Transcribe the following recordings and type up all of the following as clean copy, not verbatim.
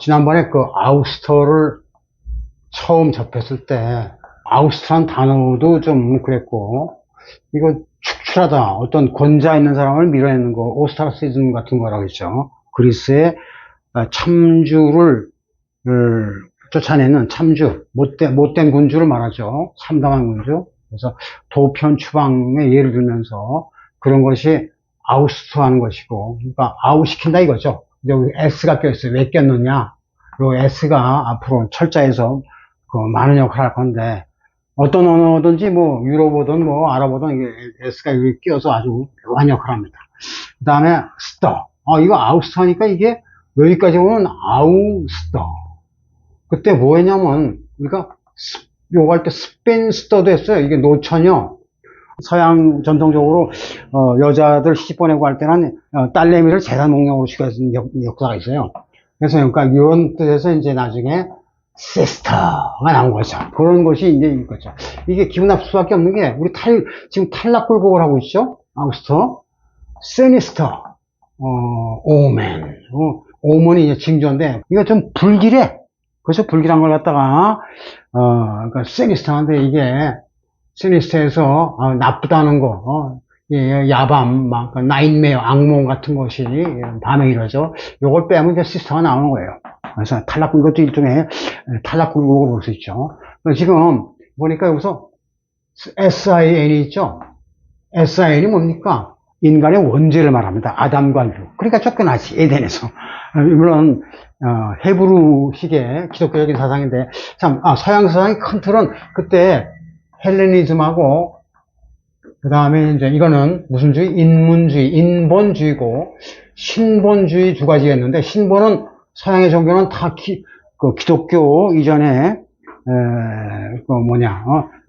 지난번에 그 아우스터를 처음 접했을 때 아우스트란 단어도 좀 그랬고, 이거 축출하다, 어떤 권자 있는 사람을 밀어내는 거, 오스타시즘 같은 거라고 했죠. 그리스의 참주를 쫓아내는 참주, 못된 군주를 말하죠. 참담한 군주. 그래서 도편 추방의 예를 들면서 그런 것이 아우스트하는 것이고, 그러니까 아우시킨다 이거죠. 여기 S가 껴있어요. 왜 꼈느냐? 요 S가 앞으로 철자에서 그 많은 역할을 할 건데, 어떤 언어든지 뭐 유로어든 뭐 아랍어든 이게 S가 여기 끼어서 아주 묘한 역할을 합니다. 그 다음에 스터. 이거 아우스터 하니까 이게 여기까지 오면 아우스터. 그때 뭐 했냐면 우리가 요거 할 때 스펜스터도 했어요. 이게 노처녀. 서양 전통적으로 여자들 시집 보내고 할 때는 딸내미를 재산 목록으로 취급하는 역사가 있어요. 그래서 그러니까 이런 뜻에서 이제 나중에 시스터가 나온 거죠. 그런 것이 이제 이거죠. 이게 기분 나쁠 수밖에 없는 게 우리 지금 탈락 굴곡을 하고 있죠. 아우스터, 시니스터, 오멘, 오먼이 이제 징조인데 이거 좀 불길해. 그래서 불길한 걸 갖다가 그러니까 시니스터인데 이게 시니스터에서 나쁘다는 거, 야밤, 막 나인메어, 악몽 같은 것이 밤에 이러죠. 요걸 빼면 이제 시스터가 나오는 거예요. 그래서 탈락구, 이것도 일종의 탈락구라고 볼 수 있죠. 지금 보니까 여기서 SIN이 있죠. SIN이 뭡니까? 인간의 원죄를 말합니다. 아담과 유. 그러니까 쫓겨나지, 에덴에서. 물론 헤브루식의 기독교적인 사상인데, 참, 서양 사상의 큰 틀은 그때 헬레니즘하고, 그 다음에 이제 이거는 무슨 주의? 인문주의, 인본주의고, 신본주의 두 가지였는데, 신본은 서양의 종교는 다 기독교 이전에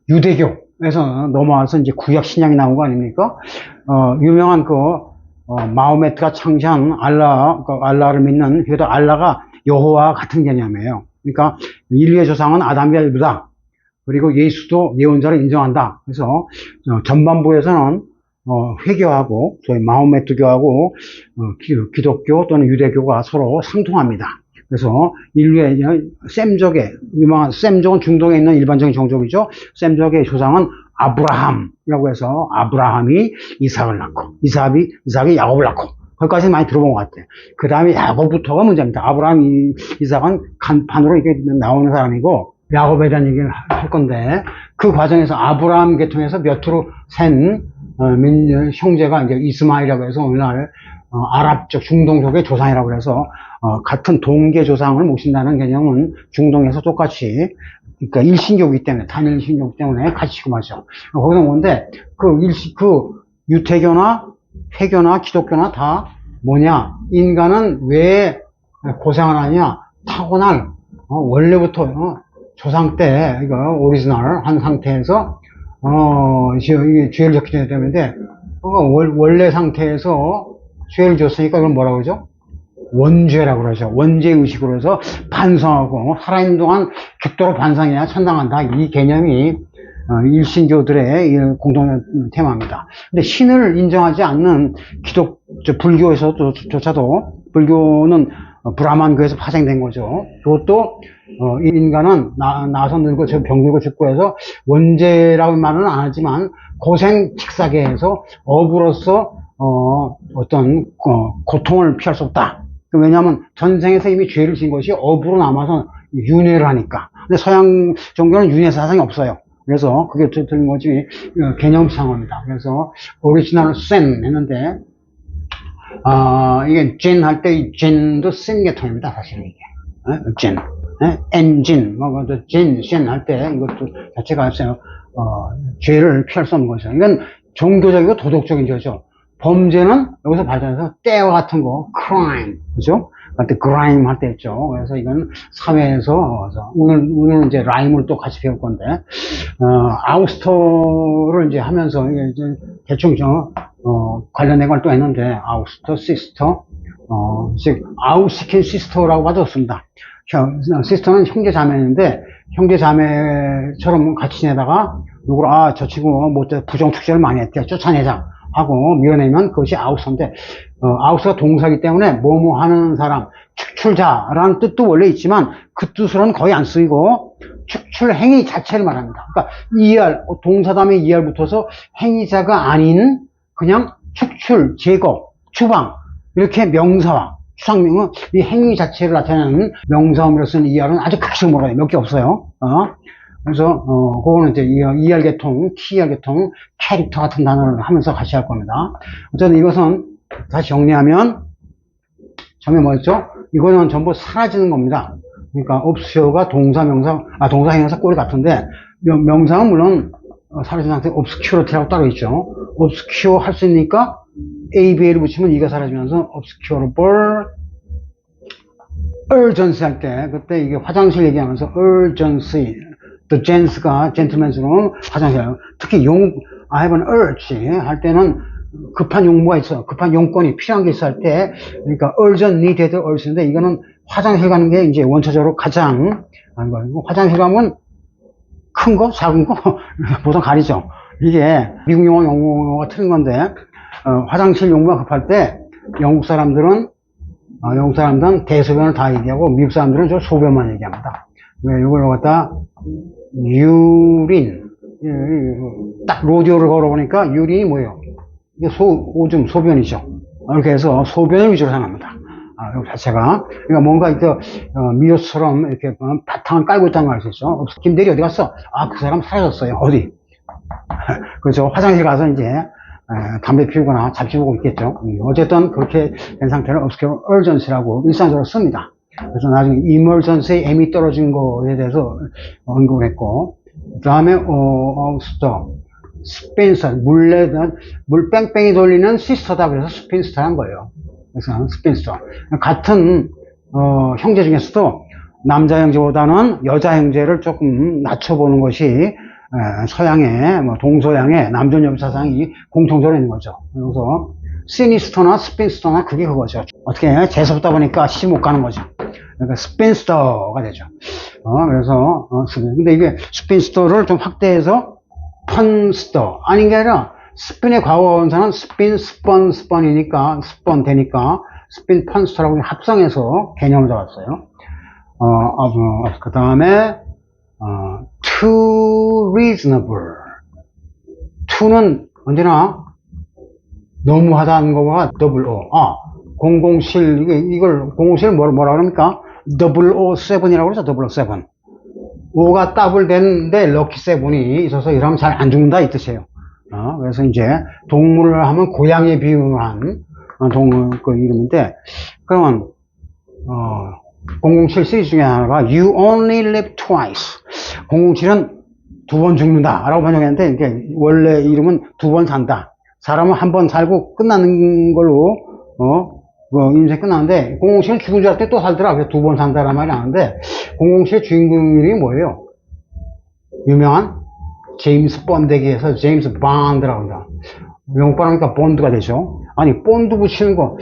유대교에서 넘어와서 이제 구약 신약이 나온 거 아닙니까? 유명한 마호메트가 창시한 알라를 믿는, 그래도 알라가 여호와 같은 개념이에요. 그러니까 인류의 조상은 아담과 이브다. 그리고 예수도 예언자를 인정한다. 그래서 전반부에서는 회교하고 저희 마호메트교하고 기독교 또는 유대교가 서로 상통합니다. 그래서 인류의 셈족의 유명한 셈족은 중동에 있는 일반적인 종족이죠. 셈족의 조상은 아브라함이라고 해서 아브라함이 이삭을 낳고 이삭이 야곱을 낳고 거기까지 많이 들어본 것 같아요. 그 다음에 야곱부터가 문제입니다. 아브라함, 이삭은 간판으로 이렇게 나오는 사람이고 야곱에 대한 얘기를 할 건데 그 과정에서 아브라함 계통에서 몇으로 센 형제가 이제 이스마일이라고 해서 오늘날 아랍적 중동족의 조상이라고 해서 같은 동계 조상을 모신다는 개념은 중동에서 똑같이 그러니까 일신교이기 때문에 단일 일신교이기 때문에 같이 시금하죠. 거기서 뭔데 그 유태교나 회교나 기독교나 다 뭐냐 인간은 왜 고생을 하냐 타고난 원래부터 조상 때 이거 오리지널 한 상태에서 이게 죄를 졌기 때문에 원래 상태에서 죄를 졌으니까 그걸 뭐라고 그러죠? 원죄라고 그러죠. 원죄의식으로 해서 반성하고 살아있는 동안 죽도록 반성해야 천당한다. 이 개념이 일신교들의 공동 테마입니다. 근데 신을 인정하지 않는 불교에서조차도 불교는 브라만교에서 파생된 거죠. 그것도 인간은 나서 늙고 병들고 죽고 해서 원죄라고 말은 안 하지만 고생 칙사게 해서 업으로서 어떤 고통을 피할 수 없다. 왜냐하면 전생에서 이미 죄를 진 것이 업으로 남아서 윤회를 하니까. 근데 서양 종교는 윤회 사상이 없어요. 그래서 그게 틀린 거지 개념상입니다. 그래서 오리지널 센 했는데 이게 젠 할 때 이 젠도 센 계통입니다. 사실은 이게 젠, 엔진, 젠 할 때 이것도 자체가 있어요. 죄를 피할 수 없는 거죠. 이건 종교적이고 도덕적인 죄죠. 범죄는 여기서 발전해서 때와 같은 거, crime, 그죠? 그때 grime 할 때 했죠. 그래서 이건 사회에서 오늘 이제 라임을 또 같이 배울 건데 아우스터를 이제 하면서 이제 대충 관련된 걸 또 했는데 아우스터, 시스터, 즉 아우시킨 시스터라고 봐도 좋습니다. 시스터는 형제 자매인데 형제 자매처럼 같이 지내다가 누구를 저 친구 뭐 부정 축제를 많이 했대 쫓아내자. 하고 밀어내면 그것이 아우스인데, 아우스가 동사이기 때문에 뭐뭐 하는 사람, 축출자라는 뜻도 원래 있지만 그 뜻으로는 거의 안 쓰이고 축출 행위 자체를 말합니다. 그러니까 ER, 동사 다음에 ER 붙어서 행위자가 아닌 그냥 축출, 제거, 추방 이렇게 명사와 추상명은 이 행위 자체를 나타내는 명사음으로 쓰는 ER은 아주 가시고 뭐가 몇 개 없어요. 그래서 그거는 이제 ER 계통, TR 계통, 캐릭터 같은 단어를 하면서 같이 할 겁니다. 어쨌든 이것은 다시 정리하면 처음에 뭐였죠? 이거는 전부 사라지는 겁니다. 그러니까 obscure가 동사, 명사, 동사, 형용사 꼴이 같은데 명사는 물론 사라진 상태 obscurity라고 따로 있죠. obscure 할 수 있으니까 ABA를 붙이면 이가 사라지면서 obscurable urgency 할 때 그때 이게 화장실 얘기하면서 urgency the gents가 gentleman으로는 화장실 특히 I have an urge 할 때는 급한 용무가 있어 급한 용건이 필요한 게 있어 할 때 그러니까 urgent needed urgen인데 이거는 화장실 가는 게 이제 원초적으로 가장 하는 거고 화장실 가면 큰 거 작은 거 보통 가리죠. 이게 미국 영어 영국 영어가 틀린 건데 화장실 용무가 급할 때 영국 사람들은 대소변을 다 얘기하고 미국 사람들은 저 소변만 얘기합니다. 왜 이걸 갖다 유린 딱 로디오를 걸어보니까 유린이 뭐예요? 이게 오줌 소변이죠. 이렇게 해서 소변을 위주로 생각합니다. 이 자체가 그러니까 뭔가 이렇게 미로처럼 이렇게 바탕을 깔고 있다는 걸 알 수 있죠. 김대리 어디 갔어? 그 사람 사라졌어요. 어디? 그렇죠. 화장실 가서 이제 담배 피우거나 잡지 보고 있겠죠. 어쨌든 그렇게 된 상태를 obscure urgency라고 일상적으로 씁니다. 그래서 나중에 emergency M이 떨어진 거에 대해서 언급을 했고 그 다음에 스펜서 물 뺑뺑이 돌리는 시스터다 그래서 스펜스터란 거예요. 그래서 스펜스터 같은 형제 중에서도 남자 형제보다는 여자 형제를 조금 낮춰보는 것이 서양의 동서양의 남존 여비 사상이 공통적으로 있는 거죠. 그래서 시니스터나 스펜스터나 그게 그거죠. 어떻게 재수없다 보니까 시집 못 가는 거죠. 그러니까 스펜스터가 되죠. 그래서 근데 이게 스펜스터를 좀 확대해서 펀스터 아닌 게 아니라 스핀의 과거원사는 스핀, 스펀이니까 스펀 되니까 스핀 펀스터라고 합성해서 개념을 잡았어요. 그 다음에 too reasonable. to는 언제나 너무하다는 거가 double O. 007 이걸 007 뭐라 그럽니까? 007이라고 그러죠. 007. 5가 더블 되는데 럭키 7이 있어서 이러면 잘 안 죽는다 이 뜻이에요. 그래서 이제 동물을 하면 고양이에 비유한 동물 그 이름인데 그러면 007 시리즈 중에 하나가 You Only Live Twice. 007은 두 번 죽는다 라고 번역했는데 이게 원래 이름은 두 번 산다. 사람은 한 번 살고 끝나는 걸로 인생 끝나는데 007은 죽은 줄 알았더니 또 살더라. 그래서 두 번 산다라는 말이 나오는데 007의 주인공 이름이 뭐예요? 유명한 제임스 번데기에서 제임스 본드라고 합니다. 영국발 하니까 본드가 되죠. 아니 본드 붙이는 거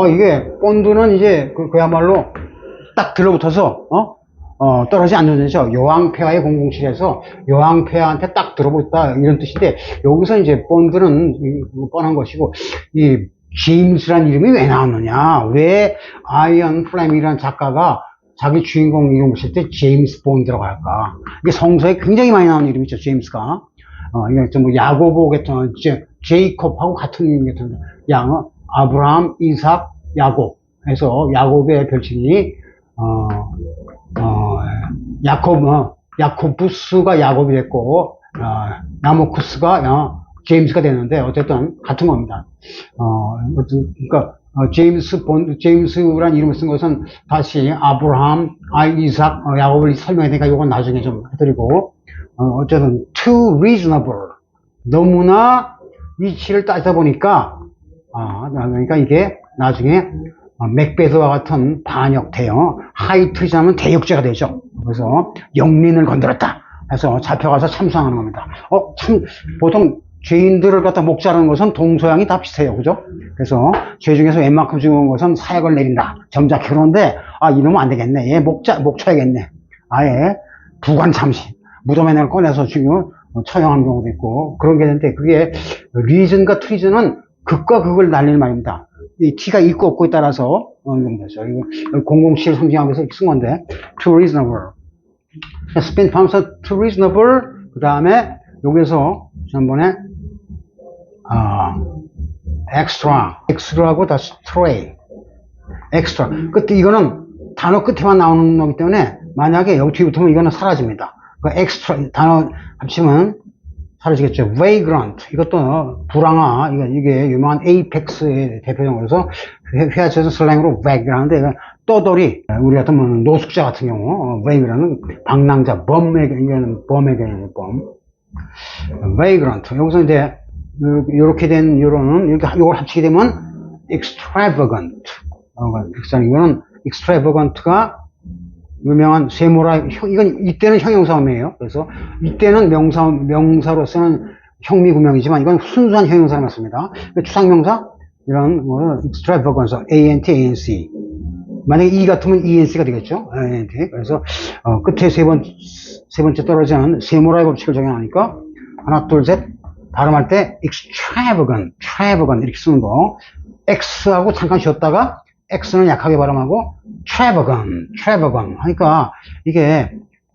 이게 본드는 이제 그야말로 딱 들러붙어서 떨어지지 않는 거죠. 여왕폐하의 007에서 여왕폐하한테 딱 들어붙다 이런 뜻인데 여기서 이제 본드는 뻔한 것이고 이 제임스란 이름이 왜 나왔느냐 왜 아이언 플레밍이라는 작가가 자기 주인공 이름 붙일 때 제임스 본드라고 할까 이게 성서에 굉장히 많이 나오는 이름이죠. 제임스가 이게 좀 야고보 같은 제이콥하고 같은 같은 양어 아브라함 이삭 야곱 해서 야곱의 별칭이 야코부스가 야곱이 됐고 야모쿠스가 제임스가 됐는데 어쨌든 같은 겁니다. 그러니까 제임스란 이름을 쓴 것은 다시 아브라함, 이삭, 야곱을 설명해야 되니까 이건 나중에 좀 해드리고 어쨌든 too reasonable 너무나 이치를 따지다 보니까 그러니까 이게 나중에 맥베스와 같은 반역 대형 하이트리즘은 대역죄가 되죠. 그래서 영린을 건드렸다 해서 잡혀가서 참수하는 겁니다. 참 보통 죄인들을 갖다 목자라는 것은 동서양이 다 비슷해요. 그죠? 그래서 죄 중에서 웬만큼 중요한 것은 사역을 내린다. 점잖게 그러는데 이놈은 안 되겠네. 얘 목 쳐야겠네. 아예 부관 참시 무덤에 내가 꺼내서 죽이면 처형한 경우도 있고 그런 게 있는데 그게 reason과 treason은 극과 극을 날리는 말입니다. 이 t가 있고 없고에 따라서 이건 거죠. 이거 007 상징하기 위해서 쓴 건데 too reasonable. spend pounds too reasonable. 그 다음에 여기서 지난번에 extra하고 다시 stray. extra. 끝에 이거는 단어 끝에만 나오는 거기 때문에 만약에 여기 뒤에 붙으면 이거는 사라집니다. 그 extra 단어 합치면 사라지겠죠. vagrant. 이것도 불황아. 이게 유명한 에이펙스의 대표적으로서 회화체에서 슬랭으로 vagrant인데 이건 떠돌이. 우리 같은 뭐 노숙자 같은 경우 vagrant은 방랑자, 이거는 범에게 범. vagrant. 여기서 이제 이렇게 된 이거는 이걸 합치게 되면 extravagant. 이거는 extravagant가 유명한 세모라, 이건 이때는 형용사음이에요. 그래서 이때는 명사로서는 형미구명이지만 이건 순수한 형용사가 맞습니다. 추상명사 이런 extravagance, ant. 만약에 e 같으면 enc가 되겠죠. ant. 그래서 끝에 세 번째 떨어지는 세모라의 법칙을 적용하니까 하나, 둘, 셋 발음할 때 extravagant 이렇게 쓰는 거. x하고 잠깐 쉬었다가 x는 약하게 발음하고 extravagant 하니까 이게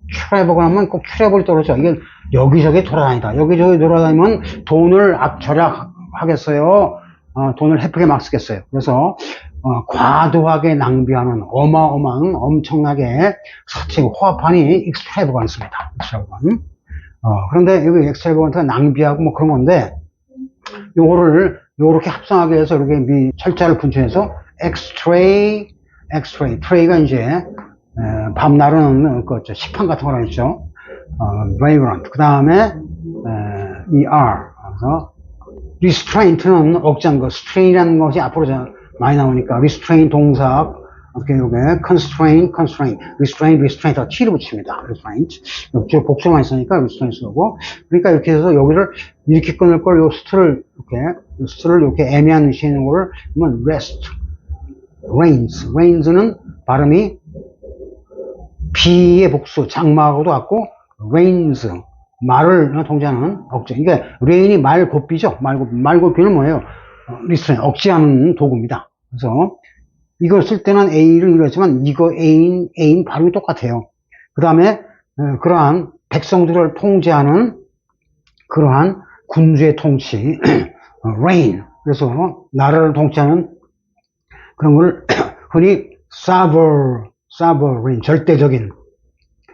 extravagant 하면 꼭 트래블이 떨어져. 이게 여기저기 돌아다니다. 여기저기 돌아다니면 돈을 절약하겠어요. 돈을 헤프게 막 쓰겠어요. 그래서 과도하게 낭비하는 어마어마한 엄청나게 사치고 호합하니 extravagant입니다. extravagant. 그런데 여기 extravagant가 낭비하고 뭐 그런 건데 요거를 요렇게 합성하게 해서 이렇게 철자를 분출해서 tray가 이제 밤 나르는 식판 같은 거라 했죠. vagrant. 그 다음에 그래서 restraint는 억제한 거, strain이라는 것이 앞으로 많이 나오니까 restrain 동사 이렇게 constraint, restraint t를 붙입니다. restraint. 복수만 있으니까 restraint 쓰고. 그러니까 이렇게 해서 여기를 이렇게 끊을 걸 요 스트를 이렇게 애매한 위치에 있는 거를 그러면 rains는 발음이 비의 복수, 장마하고도 같고 rains, 말을 통제하는 억제. 그러니까 rain이 말 곱비죠. 말 곱비는 뭐예요? restraint, 억제하는 도구입니다. 그래서 이걸 쓸 때는 A를 이뤘지만 이거 A인 발음이 똑같아요. 그 다음에 그러한 백성들을 통제하는 그러한 군주의 통치 reign. 그래서 나라를 통치하는 그런 걸 흔히 sovereign,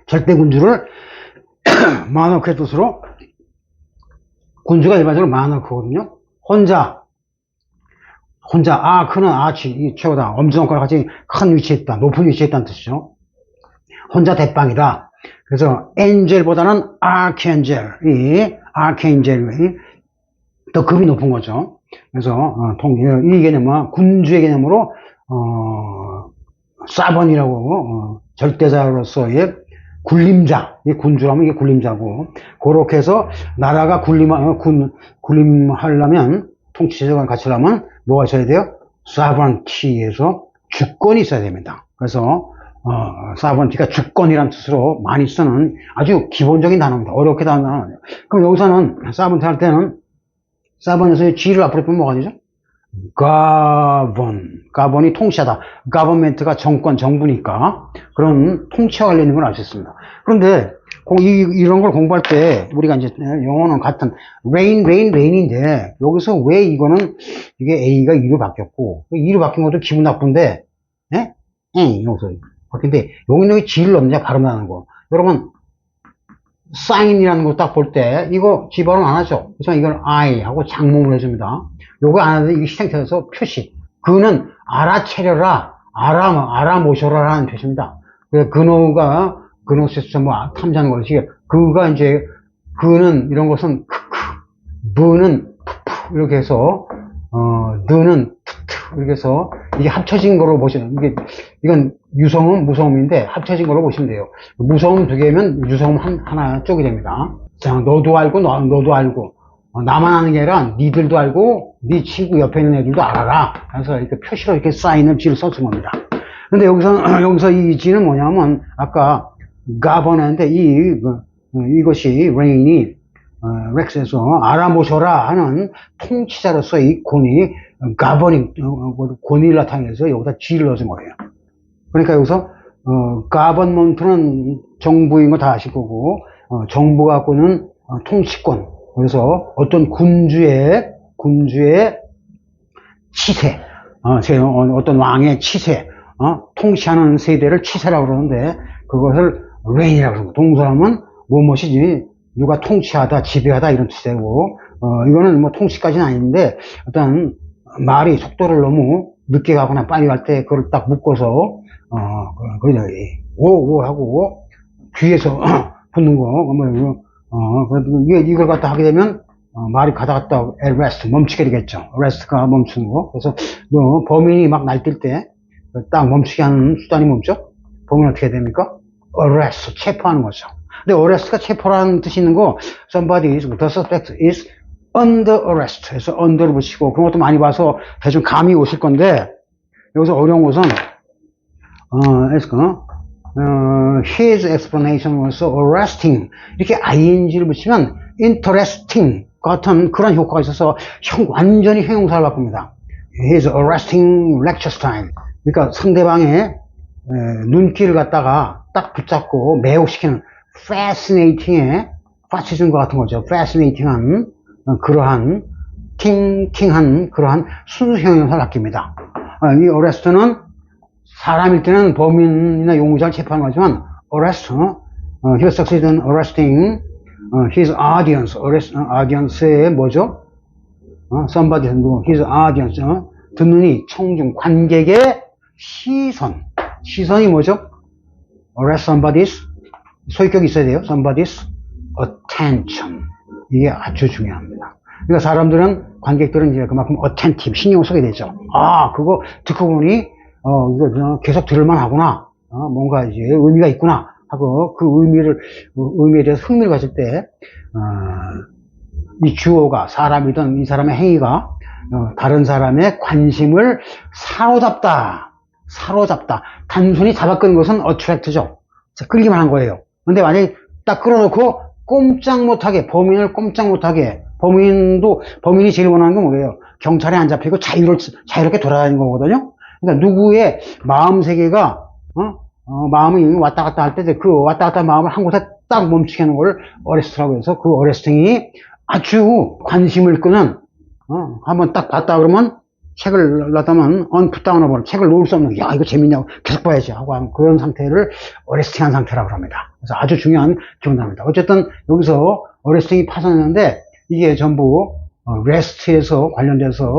절대 군주를 monarch의 뜻으로 군주가 일반적으로 monarch거든요. 혼자, 그는 최고다. 엄지손가락 같이 큰 위치에 있다. 높은 위치에 있다는 뜻이죠. 혼자 대빵이다. 그래서 angel보다는 archangel이 더 급이 높은 거죠. 그래서 이 개념은 군주의 개념으로 사번이라고 절대자로서의 군림자, 군주라면 이게 군림자고, 그렇게 해서 나라가 군림하려면 통치제도가 갖추려면 뭐가 있어야 돼요? sovereignty에서 주권이 있어야 됩니다. 그래서 sovereignty가 주권이라는 뜻으로 많이 쓰는 아주 기본적인 단어입니다. 어렵게 단어는. 그럼 여기서는 sovereignty 할 때는 sovereign에서 G를 앞으로 빼면 뭐가 되죠? govern이 통치하다. government가 정부니까 그런 통치와 관련된 걸 알 수 있습니다. 그런데 이런 걸 공부할 때 우리가 이제 영어는 같은 rain인데 여기서 왜 이거는 이게 A가 E로 바뀌었고 E로 바뀐 것도 기분 나쁜데 여기서 바뀐데 여기 G를 넣느냐 발음 나는 거. 여러분 sign이라는 거 딱 볼 때 이거 G 발음 안 하죠. 그래서 이걸 I 하고 장문을 해줍니다. 요거 안 하는데 이게 시행태에서 표시. 그는 알아채려라, 알아모셔라 라는 표시입니다. 그래서 그노시스 탐지하는 것이 그가 이제 그는 이런 것은 크크, 부는 푸푸 이렇게 해서 느는 툭툭 이렇게 해서 이게 합쳐진 거로 보시면 이건 유성음 무성음인데 합쳐진 거로 보시면 돼요. 무성음 두 개면 유성음 하나 쪽이 됩니다. 자, 너도 알고 너도 알고 나만 아는 게 아니라 니들도 알고 네 친구 옆에 있는 애들도 알아라. 그래서 이렇게 표시로 이렇게 사인을 G를 써준 겁니다. 근데 여기서 이 G는 뭐냐면 아까 govern한데 이것이 rain이 렉스에서 알아보셔라 하는 통치자로서의 권위, 권위를 나타내서 여기다 G를 넣어준 거예요. 그러니까 여기서, 가버먼트는 정부인 거 다 아실 거고, 정부가 갖고 있는 통치권. 그래서 어떤 군주의 치세, 어떤 왕의 치세, 통치하는 세대를 치세라고 그러는데, 그것을 reign이라고 그러는 거예요. 동사하면 무엇이지, 누가 통치하다, 지배하다 이런 뜻이고, 이거는 뭐 통치까지는 아닌데, 어떤 말이 속도를 너무 늦게 가거나 빨리 갈 때 그걸 딱 묶어서, 그냥, 오 하고, 귀에서 붙는 거, 이걸 갖다 하게 되면, 말이 가다 갔다 arrest, 멈추게 되겠죠. arrest가 멈추는 거. 그래서, 범인이 막 날뛸 때, 딱 멈추게 하는 수단이 뭡니까? 범인은 어떻게 됩니까? arrest, 체포하는 거죠. 근데 arrest가 체포라는 뜻이 있는 거, somebody is, the suspect is under arrest. 그래서 under를 붙이고, 그런 것도 많이 봐서 대충 감이 오실 건데, 여기서 어려운 것은, his explanation was arresting. 이렇게 ing를 붙이면 interesting 같은 그런 효과가 있어서 완전히 형용사를 바꿉니다. His arresting lecture style. 그러니까 상대방의 눈길을 갖다가 딱 붙잡고 매혹시키는 fascinating의 fascism과 같은 거죠. fascinating한 그러한 팅팅한 그러한 순수 형용사를 아낍니다. 이 arrest는 사람일 때는 범인이나 용의자를 체포하는 거지만 arrest, he succeeded in arresting his audience. audience의 뭐죠? somebody, his audience, 듣는 이 청중, 관객의 시선이 뭐죠? arrest somebody's, 소유격이 있어야 돼요. somebody's attention. 이게 아주 중요합니다. 그러니까 사람들은, 관객들은 이제 그만큼 attentive, 신경을 쓰게 되죠. 그거 듣고 보니, 이거 계속 들을만 하구나. 뭔가 이제 의미가 있구나. 하고 그 의미에 대해서 흥미를 가질 때, 이 주어가 사람이든 이 사람의 행위가, 다른 사람의 관심을 사로잡다. 단순히 잡아끄는 것은 attract죠. 끌기만 한 거예요. 근데 만약에 딱 끌어놓고 꼼짝 못하게, 범인을 꼼짝 못하게, 범인이 제일 원하는 건 뭐예요? 경찰에 안 잡히고 자유롭게 돌아다니는 거거든요? 그러니까 누구의 마음 세계가, 마음이 왔다 갔다 할 때, 그 왔다 갔다 마음을 한 곳에 딱 멈추게 하는 걸 어레스트라고 해서 그 어레스팅이 아주 관심을 끄는, 한번 딱 봤다 그러면 책을 놨다면 unputdownable, 책을 놓을 수 없는, 야, 이거 재밌냐고 계속 봐야지 하고 하는 그런 상태를 어레스팅한 상태라고 합니다. 그래서 아주 중요한 기본답니다. 어쨌든 여기서 어레스팅이 파생했는데 이게 전부 레스트에서 관련돼서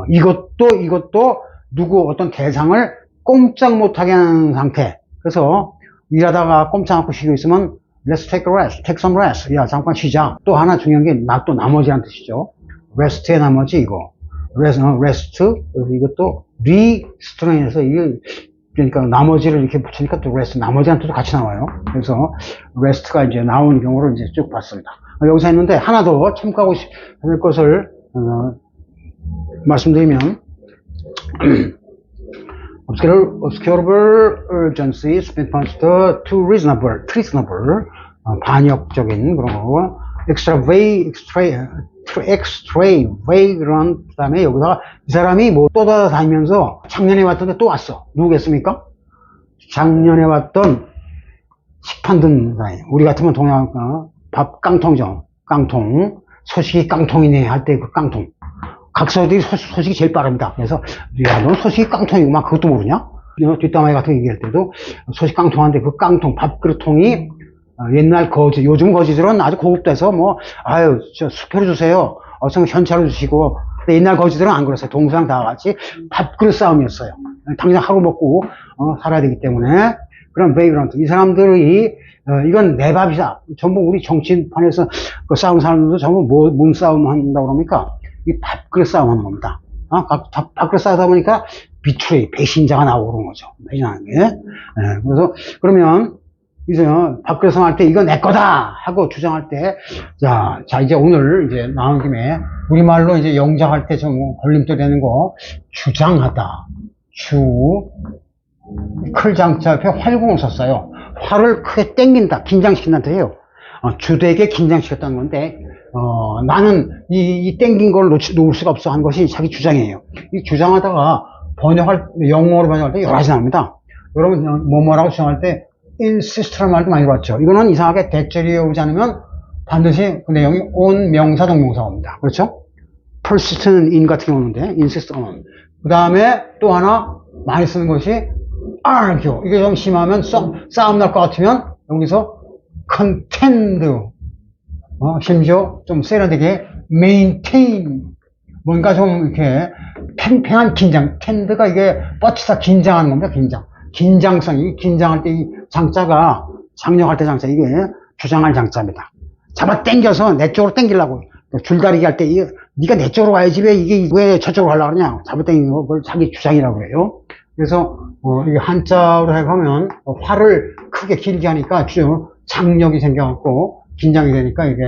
이것도 누구 어떤 대상을 꼼짝 못하게 하는 상태. 그래서 일하다가 꼼짝 않고 쉬고 있으면 let's take a rest, take some rest. 야, 잠깐 쉬자. 또 하나 중요한 게 또 나머지라는 뜻이죠. rest의 나머지 이거. rest, 이것도 restrain에서 이게, 그러니까 나머지를 이렇게 붙이니까 또 rest, 나머지라는 뜻도 같이 나와요. 그래서 rest가 이제 나오는 경우를 이제 쭉 봤습니다. 여기서 했는데 하나 더 참고하고 할 것을 말씀드리면 obscurable urgency is opposed to reasonable, 반역적인 그런 거고 extravagant 그 다음에 여기다가 이 사람이 뭐 떠다니면서 작년에 왔던데 또 왔어. 누구겠습니까? 작년에 왔던 식판 든 사람, 우리 같으면 동양 밥 깡통이죠. 깡통, 소식이 깡통이네 할 때 그 깡통. 각서들이 소식이 제일 빠릅니다. 그래서 야, 넌 소식이 깡통이구만. 그것도 모르냐? 뒷담화기 같은 거 얘기할 때도 소식 깡통한데 그 깡통, 밥그릇통이 옛날 거지, 요즘 거지들은 아주 고급돼서 뭐 아유 저 수표로 주세요. 어서 현찰로 주시고. 근데 옛날 거지들은 안 그랬어요. 동서양 다 같이 밥그릇 싸움이었어요. 당장 하루 먹고 살아야 되기 때문에. 그런 베이그런트, 이 사람들이 이건 내 밥이다. 전부 우리 정치판에서 그 싸우는 사람들도 전부 뭔 싸움 한다고 그럽니까? 이 밥그릇 싸움 하는 겁니다. 밥그릇 싸우다 보니까 비트레이, 배신자가 나오고 그런 거죠. 배신하는 게. 그래서 그러면 이제 밥그릇 싸움 할 때 이거 내 거다 하고 주장할 때, 자 이제 오늘 이제 나온 김에 우리말로 이제 영작할 때 좀 걸림돌 되는 거, 주장하다, 클장자 옆에 활공을 썼어요. 활을 크게 땡긴다, 긴장시킨다는 뜻이에요. 주되게 긴장시켰다는 건데, 나는 이 땡긴 걸 놓을 수가 없어 한 것이 자기 주장이에요. 이 주장하다가 영어로 번역할 때 여러 가지 나옵니다. 여러분, 뭐라고 주장할 때, insist라는 말도 많이 들었죠. 이거는 이상하게 대절이 오지 않으면 반드시 그 내용이 on 명사, 동명사가 옵니다. 그렇죠? persist는 in 같은 경우인데, insist on. 그 다음에 또 하나 많이 쓰는 것이 argue. 이게 좀 심하면 싸움 날 것 같으면 여기서 contend. 심지어 좀 세련되게 maintain. 뭔가 좀 이렇게 팽팽한 긴장. tend가 이게 버티다 긴장하는 겁니다. 긴장성이 긴장할 때 이 장자가 장력할 때 장자 이게 주장할 장자입니다. 잡아 당겨서 내 쪽으로 당기려고 줄다리기 할 때 네가 내 쪽으로 가야지 왜 저쪽으로 가려고 그러냐 잡아 당기는 거 그걸 자기 주장이라고 그래요. 그래서 이게 한자로 해가면 화를 크게 길게 하니까 장력이 생겨갖고 긴장이 되니까 이게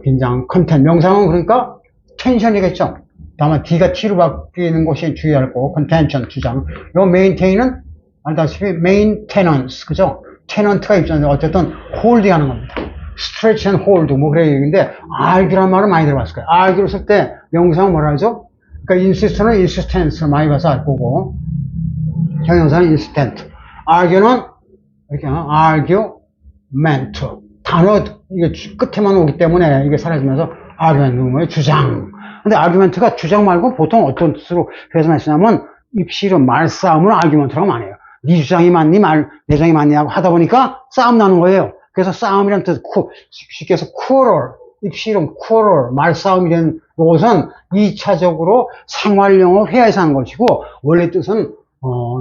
긴장 컨텐 명상은 그러니까 텐션이겠죠. 다만 D가 T로 바뀌는 것이 주의할 거고 컨텐션 주장. 요 메인테인은 알다시피 maintenance 그죠? 테넌트가 입장인데 어쨌든 홀딩 하는 겁니다. stretch and hold 뭐 그래 얘기인데 argu란 말을 많이 들어봤을 거예요. argu를 쓸 때 명사는 뭐라 하죠? 그러니까 insist는 insistence를 많이 봐서 알 거고 형용사는 insistent. argu는 이렇게 argument 단어 이게 끝에만 오기 때문에 이게 사라지면서 argument 뭐예요? 주장. 근데 argument가 주장 말고 보통 어떤 뜻으로 해석을 쓰냐면 입시로 말싸움을 argument라고 많이 해요. 네 주장이 맞니? 내 주장이 맞냐고 하다 보니까 싸움 나는 거예요. 그래서 싸움이라는 뜻, 쉽게 해서 quarrel, 입시론 quarrel, 말싸움이 된 것은 2차적으로 생활용어 회화에서 하는 것이고, 원래 뜻은,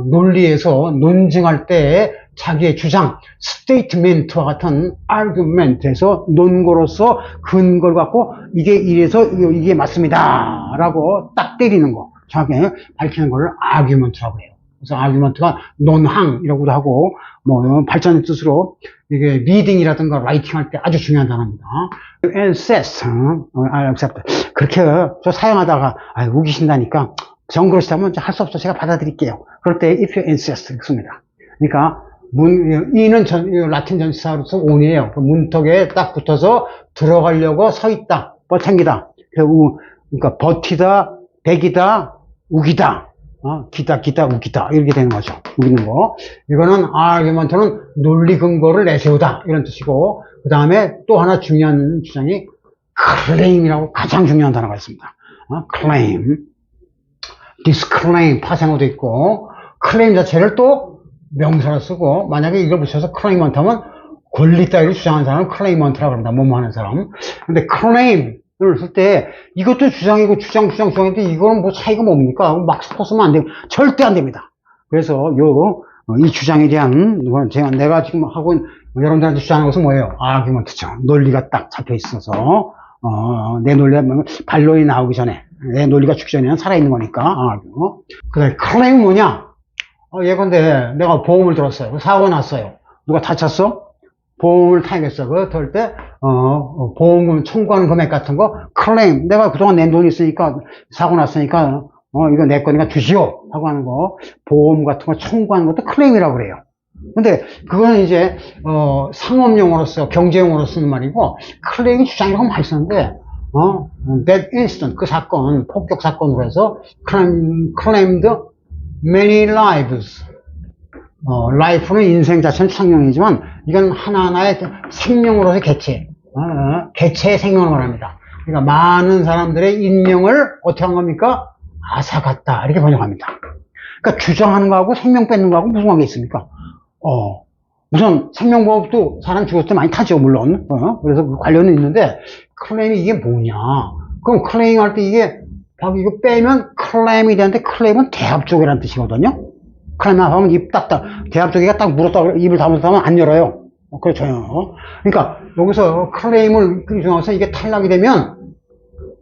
논리에서 논증할 때 자기의 주장, statement와 같은 argument에서 논거로서 근거를 갖고 이게 이래서 이게 맞습니다. 라고 딱 때리는 거, 정확하게 밝히는 걸 argument라고 해요. 그래서 argument가 논항이라고도 하고, 발전의 뜻으로, 이게 reading이라든가 writing 할 때 아주 중요한 단어입니다. insist, accept. 그렇게 저 사용하다가, 우기신다니까, 정 그러시다면 할 수 없어. 제가 받아들일게요. 그럴 때 if you insist, 씁니다. 그러니까, 이는 라틴 전치사로서 on이에요. 그 문턱에 딱 붙어서 들어가려고 서 있다, 버탱기다. 그러니까 버티다, 배기다, 우기다. 기다, 우기다. 이렇게 되는 거죠. 우기는 거. 이거는 argument는 논리 근거를 내세우다. 이런 뜻이고, 그 다음에 또 하나 중요한 주장이 claim이라고 가장 중요한 단어가 있습니다. claim. disclaim, 파생어도 있고, claim 자체를 또 명사로 쓰고, 만약에 이걸 붙여서 claimant 하면 권리 따위를 주장하는 사람은 claimant라고 합니다. 뭐뭐 하는 사람. 근데 claim, 을 쓸 때 이것도 주장이고 주장인데 이거는 뭐 차이가 뭡니까? 막 섞어쓰면 안 되고 절대 안 됩니다. 그래서 이 주장에 대한 내가 지금 하고 여러분들한테 주장하는 것은 뭐예요? argument죠. 논리가 딱 잡혀 있어서 내 논리가 반론이 나오기 전에 내 논리가 죽기 전에는 살아있는 거니까 그다음에 claim 뭐냐? 예컨대 내가 보험을 들었어요. 사고가 났어요. 누가 다쳤어? 보험을 타야겠어. 그럴 때, 보험금 청구하는 금액 같은 거, 클레임. 내가 그동안 낸 돈이 있으니까, 사고 났으니까, 이거 내 거니까 주시오. 하고 하는 거, 보험 같은 거 청구하는 것도 클레임이라고 그래요. 근데, 그거는 이제, 상업용어로서, 경제용어로 쓰는 말이고, 클레임이 주장이라고 많이 쓰는데, that incident, 그 사건, 폭격 사건으로 해서, claimed many lives. life는 인생 자체는 창명이지만 이건 하나하나의 생명으로서의 개체, 개체의 생명을 말합니다. 그러니까 많은 사람들의 인명을 어떻게 한 겁니까? 앗아갔다 이렇게 번역합니다. 그러니까 주장하는 거하고 생명 뺏는 거하고 무슨 관계 있습니까? 우선 생명보험도 사람 죽었을 때 많이 타죠 물론. 그래서 그 관련은 있는데 클레임이 이게 뭐냐? 그럼 클레임 할 때 이게 이거 빼면 클레임이 되는데 클레임은 대합 쪽이라는 뜻이거든요. 클레임 하면 입 딱딱 대합 쪽이가 딱 물었다 입을 다물었다 하면 안 열어요. 그렇죠. 그러니까 여기서 클레임을 중요해서 이게 탈락이 되면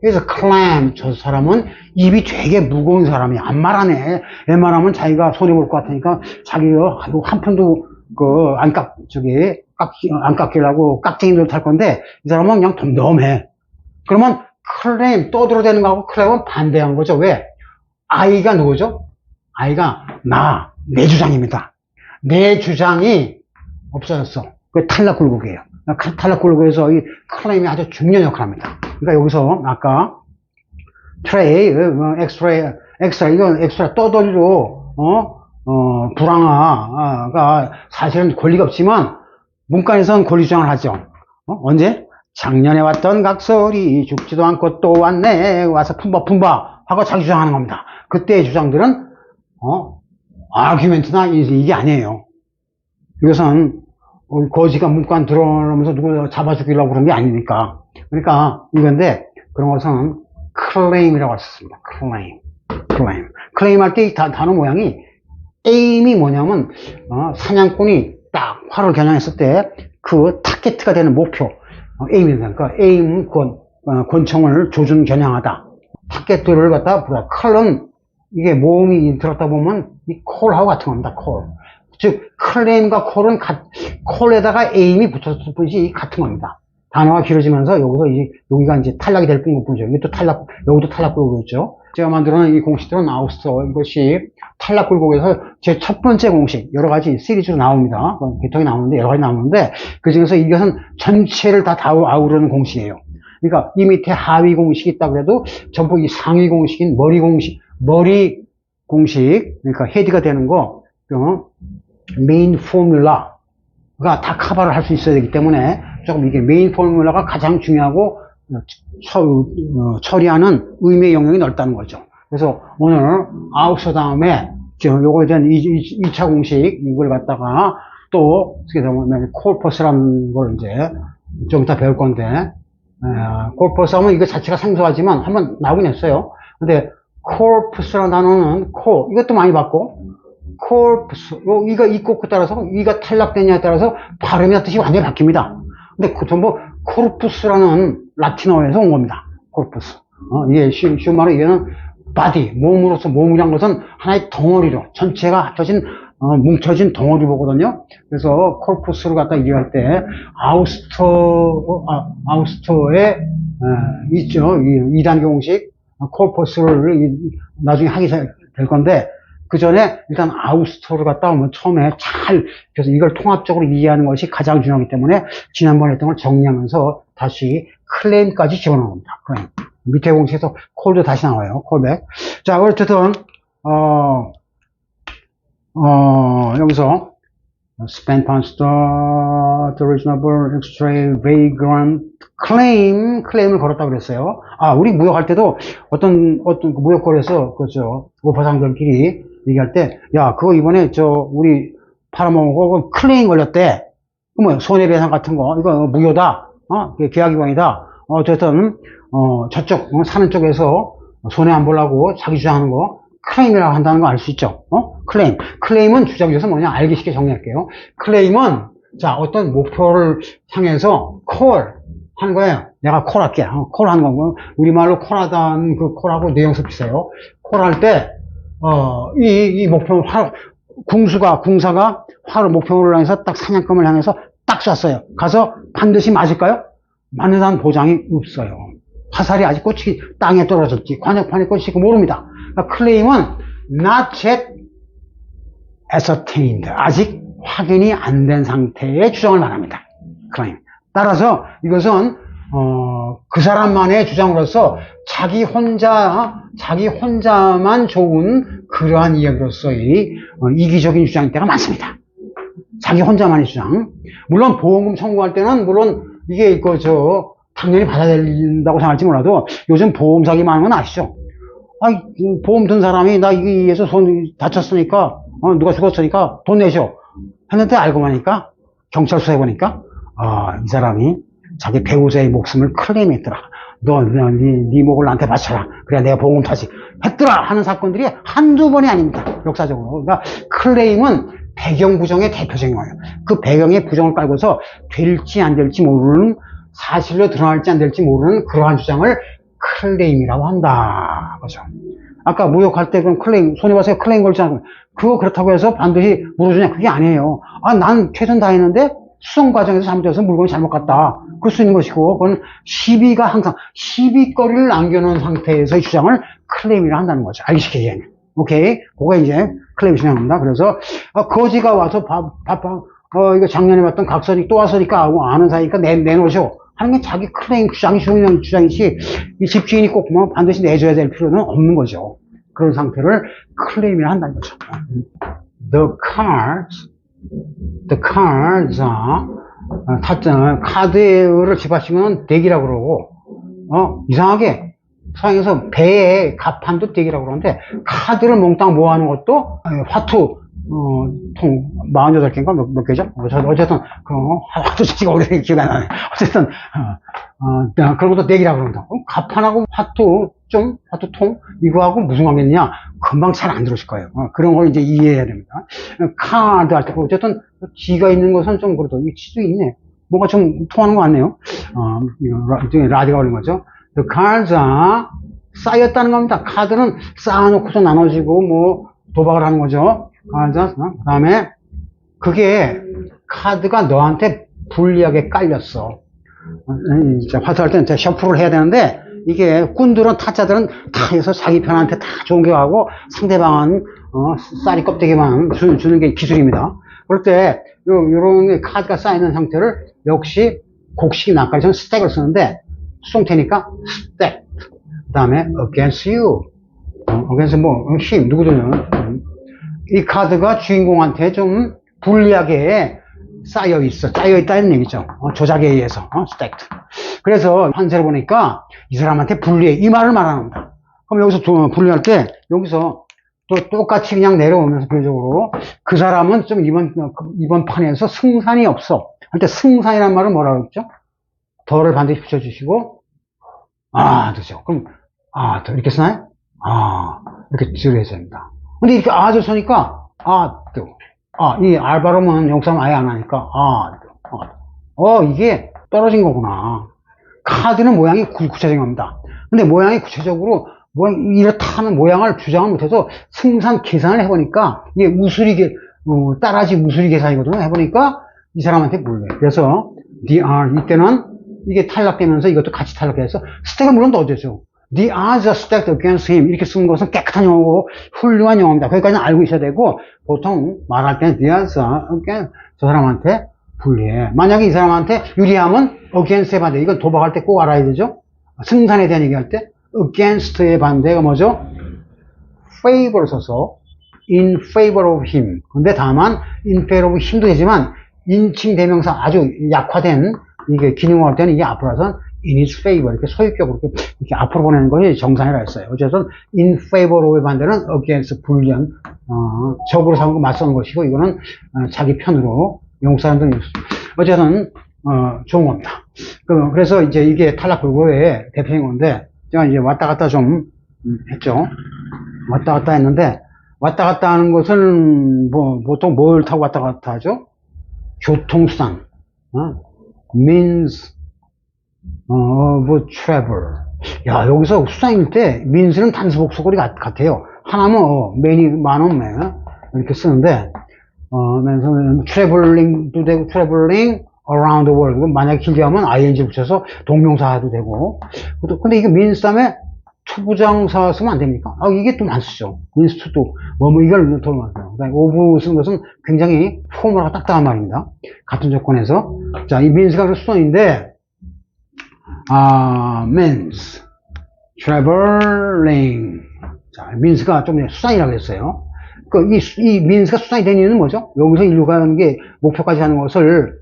그래서 클레임 저 사람은 입이 되게 무거운 사람이야. 안 말하네. 웬만하면 자기가 손해볼 것 같으니까 자기가 한 푼도 안 깎이려고 깍쟁이를 탈 건데 이 사람은 그냥 덤덤해. 그러면 클레임 떠들어대는 거하고 클레임은 반대한 거죠. 왜? 아이가 누구죠? 아이가 내 주장입니다. 내 주장이 없어졌어. 그 탈락 굴곡이에요. 탈락 굴곡에서 이 클레임이 아주 중요한 역할을 합니다. 그러니까 여기서 아까 트레이, 엑스트라, 이건 엑스트라 떠돌이로, 불황화가 사실은 권리가 없지만, 문간에서는 권리 주장을 하죠. 언제? 작년에 왔던 각설이 죽지도 않고 또 왔네. 와서 품바 하고 자기 주장하는 겁니다. 그때의 주장들은, 아규멘트나 이게 아니에요. 이것은, 거지가 문간 들어오면서 누구 잡아 죽이려고 그런 게 아니니까. 그러니까, 이건데, 그런 것은 클레임이라고 할 수 있습니다. 클레임 할 때 이 단어 모양이 에임이 뭐냐면 사냥꾼이 딱 활을 겨냥했을 때 그 타겟가 되는 목표 에임이니까 그러니까 에임은 권총을 조준 겨냥하다. 타겟들을 갖다 컬은 이게 모음이 들었다 보면 이 콜하고 같은 겁니다. 콜. 즉 클레임과 콜은 콜에다가 에임이 붙었을 뿐이지 같은 겁니다. 단어가 길어지면서 여기가 이제 탈락이 될 뿐이죠. 이것도 여기도 탈락 굴곡이었죠. 제가 만들어놓은 이 공식들은 아우스터, 이것이 탈락 굴곡에서 제 첫 번째 공식, 여러 가지 시리즈로 나옵니다. 개통이 나오는데, 여러 가지 나오는데, 그 중에서 이것은 전체를 다 아우르는 공식이에요. 그러니까 이 밑에 하위 공식이 있다 그래도 전부 이 상위 공식인 머리 공식, 그러니까 헤드가 되는 거, 메인 포뮬라가 다 커버를 할 수 있어야 되기 때문에 조금 이게 메인 포뮬라가 가장 중요하고 처리하는 의미의 영역이 넓다는 거죠. 그래서 오늘 아웃서 다음에 요거에 대한 2차 공식 이걸 갖다가 또 어떻게 보면 콜퍼스라는 걸 이제 좀 이따 배울 건데 콜퍼스 하면 이거 자체가 생소하지만 한번 나오긴 했어요. 근데 콜퍼스라는 단어는 이것도 많이 봤고 콜퍼스 이가 이 꼭 따라서 이가 탈락되냐에 따라서 발음이나 뜻이 완전히 바뀝니다. 근데 전부 코르푸스라는 라틴어에서 온 겁니다. 코르푸스. 이게 쉬운 말로 이게는 바디, 몸이란 것은 하나의 덩어리로, 전체가 합쳐진, 뭉쳐진 덩어리 보거든요. 그래서 코르푸스를 갖다 이해할 때, 아우스터에, 있죠. 2단계 공식, 코르푸스를 나중에 하게 될 건데, 그 전에 일단 아우스터를 갖다 오면 처음에 그래서 이걸 통합적으로 이해하는 것이 가장 중요하기 때문에 지난번에 했던 걸 정리하면서 다시 클레임까지 집어넣은 겁니다. 클레임. 밑에 공식에서 콜도 다시 나와요. 콜백. 자, 어쨌든, 여기서 spend funds the reasonable extravagant 클레임을 걸었다고 그랬어요. 우리 무역할 때도 어떤 무역거래에서, 오파상들끼리 얘기할 때, 야, 그거 이번에 우리 팔아먹은 거 클레임 걸렸대. 손해배상 같은 거, 이거 무효다. 계약위반이다. 어쨌든, 저쪽, 사는 쪽에서 손해 안 보려고 자기 주장하는 거, 클레임이라고 한다는 거 알 수 있죠? 클레임은 주장에서 뭐냐, 알기 쉽게 정리할게요. 클레임은, 어떤 목표를 향해서 하는 거예요. 내가 콜할게. 콜하는 거고. 우리말로 콜하다는 그 콜하고 내용서 비슷해요. 콜할 때, 이 목표를 궁사가 화로 목표를 향해서 딱 사냥감을 향해서 딱 쐈어요. 가서 반드시 맞을까요? 맞는다는 보장이 없어요. 화살이 아직 땅에 떨어졌지, 관역판에 꽂힐지 모릅니다. 그러니까 클레임은 not yet ascertained. 아직 확인이 안 된 상태의 주장을 말합니다. 클레임. 따라서 이것은 그 사람만의 주장으로서 자기 혼자만 좋은 그러한 이야기로서의 이기적인 주장일 때가 많습니다. 자기 혼자만의 주장. 물론 보험금 청구할 때는 물론 이게 당연히 받아야 된다고 생각할지 몰라도 요즘 보험 사기 많은 건 아시죠? 보험 든 사람이 나 이게 의해서 손 다쳤으니까 누가 죽었으니까 돈 내셔 했는데 알고 보니까 경찰서에 보니까 이 사람이 자기 배우자의 목숨을 클레임했더라. 네 목을 나한테 바쳐라. 그래야 내가 보험금 다시 했더라 하는 사건들이 한두 번이 아닙니다. 역사적으로. 그러니까 클레임은 배경 부정의 대표적인 거예요. 그 배경의 부정을 깔고서 될지 안 될지 모르는, 사실로 드러날지 안 될지 모르는 그러한 주장을 클레임이라고 한다. 그죠? 아까 무역할 때 그럼 클레임, 손해봐서 클레임 걸지 않고, 그거 그렇다고 해서 반드시 물어주냐? 그게 아니에요. 난 최선 다했는데 수송 과정에서 잘못해서 물건이 잘못 갔다. 그럴 수 있는 것이고, 그건 시비가 항상, 시비거리를 남겨놓은 상태에서의 주장을 클레임이라 한다는 거죠. 알기 쉽게 얘기하면. 오케이? 그거 이제 클레임이 중요합니다. 그래서, 거지가 와서 이거 작년에 봤던 각설이 또 왔으니까 하고 아는 사이니까 내놓으셔. 하는 게 자기 클레임 주장이지, 이 집주인이 꼭 뭐 반드시 내줘야 될 필요는 없는 거죠. 그런 상태를 클레임이라 한다는 거죠. The cards are, 카드를 집합시키면 덱이라고 그러고, 이상하게, 서양에서 배에 갑판도 덱이라고 그러는데, 카드를 몽땅 모아놓은 것도, 화투, 통, 48개인가? 몇 개죠? 어쨌든, 화투 자체가 오래된 기억이 안 나네. 어쨌든, 그런 것도 덱이라고 그런다. 갑판하고 화투통, 이거하고 무슨 관계냐? 금방 잘 안 들으실 거예요. 그런 걸 이제 이해해야 됩니다. 카드 할 때, 어쨌든, G가 있는 것은 좀 그래도, 이 G도 있네. 뭔가 좀 통하는 것 같네요. 이게 라디가 걸린 거죠. The cards are 쌓였다는 겁니다. 카드는 쌓아놓고서 나눠지고, 뭐, 도박을 하는 거죠. 그 다음에, 그게, 카드가 너한테 불리하게 깔렸어. 화투할 때는 셔플을 해야 되는데, 이게, 꾼들은, 타짜들은 다 해서 자기 편한테 다 좋은 게 하고, 상대방은, 쌀이 껍데기만 주는 게 기술입니다. 그럴 때, 요런 카드가 쌓이는 상태를, 역시, 곡식이 낚아리처럼 스택을 쓰는데, 수동태니까, 스택. 그 다음에, against you. against 힘, 누구든, 이 카드가 주인공한테 좀 불리하게 짜여있다는 얘기죠. 조작에 의해서, stacked. 그래서 판세를 보니까 이 사람한테 불리해. 이 말을 말하는 겁니다. 그럼 여기서 불리할 때, 여기서 또 똑같이 그냥 내려오면서 비교적으로 그 사람은 좀 이번 판에서 승산이 없어. 할 때 승산이란 말은 뭐라고 했죠? 더를 반드시 붙여주시고, 그죠. 그럼, 더 이렇게 쓰나요? 이렇게 줄여야 됩니다. 근데 이렇게 아주 쓰니까, 이 알바로는 영상 아예 안 하니까, 이게 떨어진 거구나. 카드는 모양이 구체적인 겁니다. 근데 모양이 구체적으로, 이렇다는 모양을 주장을 못해서 승산 계산을 해보니까, 이게 따라지 우수리 계산이거든요. 해보니까, 이 사람한테 몰라요. 그래서, 이때는 이게 탈락되면서 이것도 같이 탈락해서, 스택을 물론 넣어주죠. The odds are stacked against him. 이렇게 쓰는 것은 깨끗한 영어고 훌륭한 영어입니다. 거기까지는 알고 있어야 되고, 보통 말할 때는 the odds are against, 저 사람한테 불리해. 만약에 이 사람한테 유리하면 against의 반대. 이건 도박할 때 꼭 알아야 되죠. 승산에 대한 얘기할 때 against의 반대가 뭐죠? favor를 써서 in favor of him. 근데 다만 in favor of him도 되지만 인칭 대명사 아주 약화된 이게 기능을 할 때는 이게 앞으로선 in his favor, 이렇게 소유격으로 이렇게 앞으로 보내는 것이 정상이라 했어요. 어쨌든 in favor of의 반대는 against, 불리한, 적으로 삼고 맞서는 것이고, 이거는 자기 편으로 영국 사람들은 어쨌든 좋은 겁니다. 그래서 이제 이게 탈락 불고의 대표인 건데, 제가 이제 왔다 갔다 좀 했죠. 왔다 갔다 했는데, 왔다 갔다 하는 것은 보통 뭘 타고 왔다 갔다 하죠? 교통수단, means travel. 야, 여기서 수상일 때, means는 단수 복수거리 같아요. 하나면, 많으면, 이렇게 쓰는데, traveling도 되고, traveling around the world. 만약에 길게 하면 ing 붙여서 동명사도 되고. 근데 이게 means 다음에 투부정사 쓰면 안 됩니까? 이게 또 안 쓰죠. means to도. 이걸 더 많아요. of 쓰는 것은 굉장히 포멀하고 딱딱한 말입니다. 같은 조건에서. 자, 이 means가 수선인데, means, traveling. 자, means가 좀 수단이라고 했어요. 이 means가 수단이 된 이유는 뭐죠? 여기서 인류가 하는 게 목표까지 하는 것을,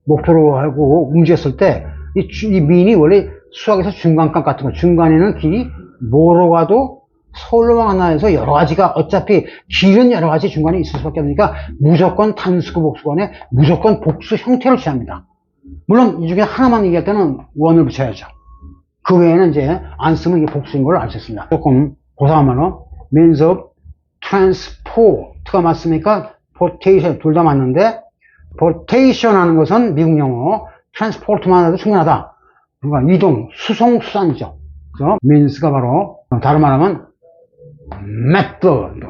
목표로 하고 움직였을 때, 이 mean이 원래 수학에서 중간값 같은 거, 중간에는 길이 뭐로 가도 서울로만 하나에서 여러 가지가 어차피 길은 여러 가지 중간에 있을 수밖에 없으니까 무조건 단수구 복수간에 무조건 복수 형태를 취합니다. 물론 이 중에 하나만 얘기할 때는 원을 붙여야죠. 그 외에는 이제 안 쓰면 이게 복수인 걸 알 수 있습니다. 조금 고상한 말로 means of transport가 맞습니까? portation 둘 다 맞는데 portation 하는 것은 미국 영어, transport만 해도 충분하다. 그러니까 이동, 수송, 수단이죠. 그래서 means가 바로 다른 말하면 method.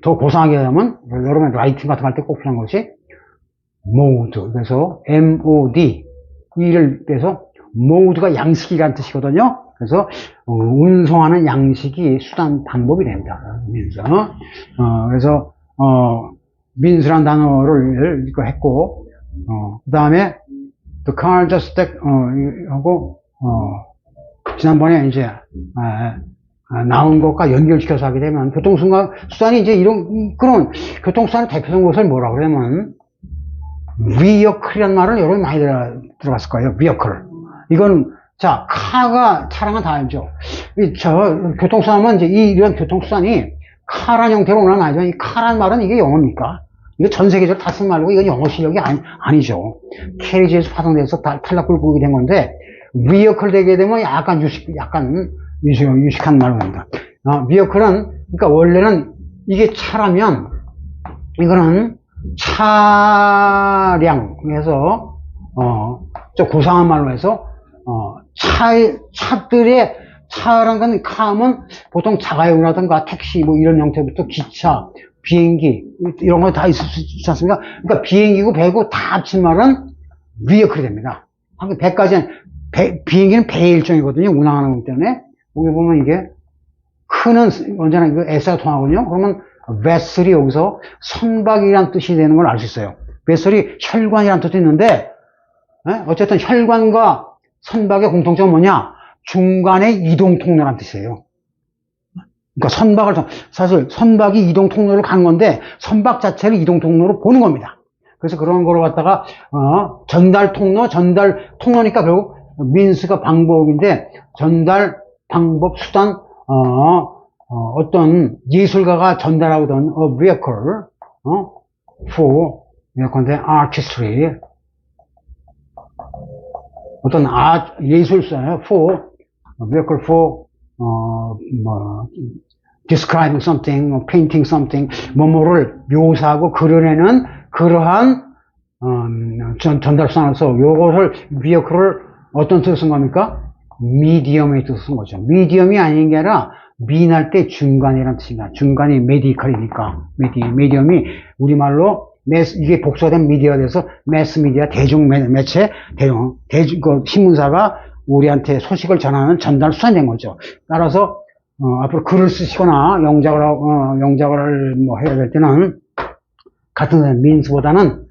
더 고상하게 하면 여러분 라이팅 같은 거 할 때 꼭 필요한 것이 mode. 그래서 MOD. 이를 빼서 mode가 양식이라는 뜻이거든요. 그래서 운송하는 양식이 수단 방법이 됩니다. 그래서 means란 단어를 이거 했고, 그 다음에 the car just 하고, 지난번에 이제, 나온 것과 연결시켜서 하게 되면, 교통수단이 이제 그런 교통수단의 대표적인 것을 뭐라고 그러면, vehicle이라는 말을 여러분 많이 들어봤을 거예요. vehicle. 이건, 자, 차량은 다 알죠. 교통수단은 이제 이런 교통수단이 카란 형태로 오나 말이죠. 이 카란 말은 이게 영어입니까? 이거 전 세계적으로 다 쓴 말이고, 이건 영어 실력이 아니죠. 캐리지에서 파송돼서 탈락을 보게 된 건데, vehicle 되게 되면 약간 유식한 말입니다. vehicle은, 그러니까 원래는 이게 차라면, 이거는 차량, 그래서, 좀 고상한 말로 해서, 차라는 건 카면 보통 자가용이라든가 택시 뭐 이런 형태부터 기차, 비행기, 이런 거 다 있을 수 있지 않습니까? 그러니까 비행기고 배고 다 합친 말은 vehicle이 됩니다. 배까지는, 비행기는 배의 일종이거든요. 운항하는 거기 때문에. 여기 보면 이게, 크는 언제나 이거 S가 통하거든요. 그러면 vessel이 여기서 선박이란 뜻이 되는 걸 알 수 있어요. vessel이 혈관이란 뜻도 있는데, 어쨌든 혈관과 선박의 공통점은 뭐냐? 중간에 이동 통로란 뜻이에요. 그러니까 사실 선박이 이동 통로를 가는 건데, 선박 자체를 이동 통로로 보는 겁니다. 그래서 그런 거를 갖다가, 전달 통로니까 결국, means가 방법인데, 전달, 방법, 수단, 어떤 예술가가 전달하던 a vehicle, for, 예컨대 artistry, 어떤 예술사예요. for, vehicle for, describing something, painting something, 뭐뭐를 묘사하고 그려내는 그러한, 전달수단으로서 요것을, vehicle을 어떤 뜻을 쓴 겁니까? medium의 뜻을 쓴 거죠. medium이 아닌 게 아니라, 미날 때 중간이라는 뜻입니다. 중간이 medical이니까. medium이 우리말로 이게 복수가 된 미디어가 돼서 매스미디어, 대중매체, 신문사가 우리한테 소식을 전하는 전달 수단이 된 거죠. 따라서, 앞으로 글을 쓰시거나 영작을 뭐 해야 될 때는, 같은 means보다는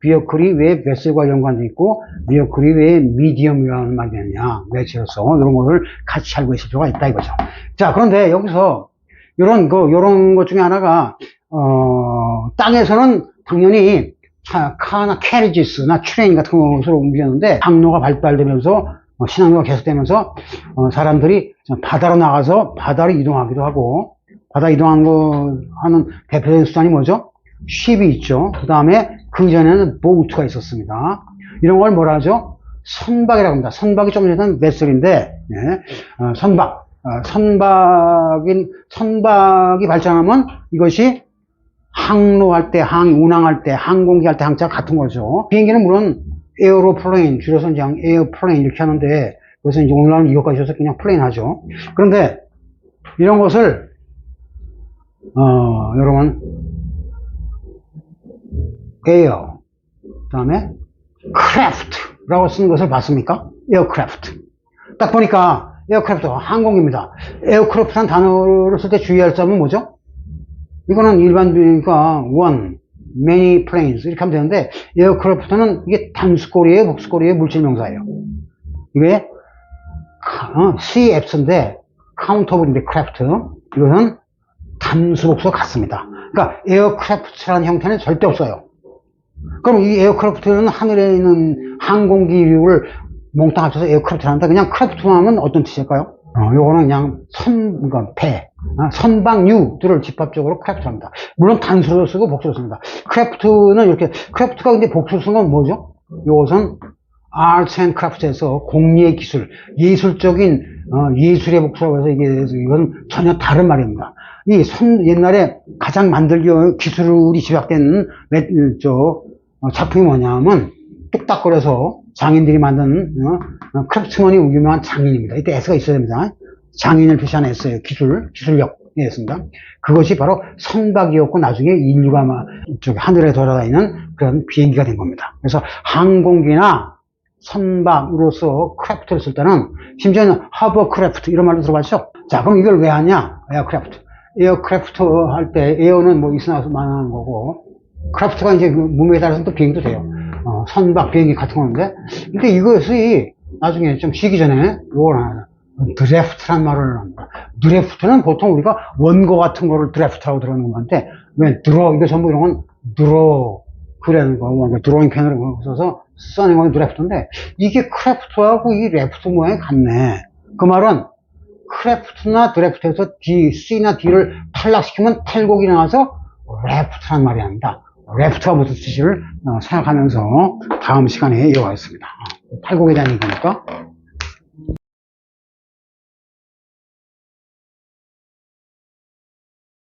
vehicle이 왜 vessel과 연관되어 있고, vehicle이 왜 medium이라는 말이 되느냐, 매체로서, 이런 거를 같이 알고 있을 필요가 있다 이거죠. 자, 그런데 여기서, 요런 것 중에 하나가, 땅에서는 당연히 카나 캐리지스나 트레인 같은 것으로 움직였는데 항로가 발달되면서 신항로가 계속되면서 사람들이 바다로 나가서 바다로 이동하기도 하고 바다 이동하는 거 하는 대표적인 수단이 뭐죠? 쉽이 있죠. 그 다음에 그 전에는 보트가 있었습니다. 이런 걸 뭐라 하죠? 선박이라고 합니다. 선박이 좀 전에는 베슬인데 선박이 발전하면 이것이 항로할 때, 운항할 때, 항공기 할 때 항자가 같은 거죠. 비행기는 물론 에어로플레인, 줄여서 이제 에어플레인 이렇게 하는데, 그래서 이제 오늘날은 이것까지 해서 그냥 플레인 하죠. 그런데 이런 것을, 여러분, 에어, 그 다음에 크래프트라고 쓰는 것을 봤습니까? 에어크래프트. 딱 보니까 에어크래프트, 항공기입니다. 에어크래프트라는 단어를 쓸 때 주의할 점은 뭐죠? 이거는 일반적이니까 one, many planes 이렇게 하면 되는데 에어크래프트는 이게 단수꼬리예요, 복수꼬리예요, 물질명사예요. 이게 CF인데 카운터블인데 크래프트 이것은 단수복수가 같습니다. 그러니까 에어크래프트라는 형태는 절대 없어요. 그럼 이 에어크래프트는 하늘에 있는 항공기류를 몽땅 합쳐서 에어크래프트를 한다. 그냥 크래프트만 하면 어떤 뜻일까요? 요거는 그냥 그러니까 선박류들을 집합적으로 크래프트 합니다. 물론 단수로 쓰고 복수로 씁니다. 크래프트는 이렇게, 크래프트가 근데 복수로 쓰는 건 뭐죠? 요것은 arts and crafts에서 공예 기술, 예술적인, 예술의 복수라고 해서 이건 전혀 다른 말입니다. 옛날에 가장 만들기 기술이 집약된, 작품이 뭐냐면, 뚝딱거려서 장인들이 만든, 크래프트먼이 유명한 장인입니다. 이때 S가 있어야 됩니다. 장인을 표시한 S예요. 기술력이었습니다. 그것이 바로 선박이었고, 나중에 인류가 하늘에 돌아다니는 그런 비행기가 된 겁니다. 그래서 항공기나 선박으로서 크래프트를 쓸 때는, 심지어는 하버크래프트, 이런 말도 들어봤죠? 자, 그럼 이걸 왜 하냐? 에어크래프트. 에어크래프트 할 때, 에어는 뭐 있으나 말하는 거고, 크래프트가 이제 그 몸에 따라서 또 비행도 돼요. 선박 비행기 같은 건데, 근데 이것이 나중에 좀 쉬기 전에, 요걸 하나, 드래프트란 말을 합니다. 드래프트는 보통 우리가 원고 같은 거를 드래프트라고 들어오는 건데, 왜 드로, 이거 전부 이런 건 드로, 그라는 거, 뭐 드로잉 펜으로 써서 써낸 건 드래프트인데, 이게 크래프트하고 이 레프트 모양이 같네. 그 말은, 크래프트나 드래프트에서 D, C나 D를 탈락시키면 탈곡이 나와서 레프트란 말이 아닙니다. 레프트가 무슨 뜻인지를 생각하면서 다음 시간에 이어가겠습니다. 탈곡에 대한 얘기니까.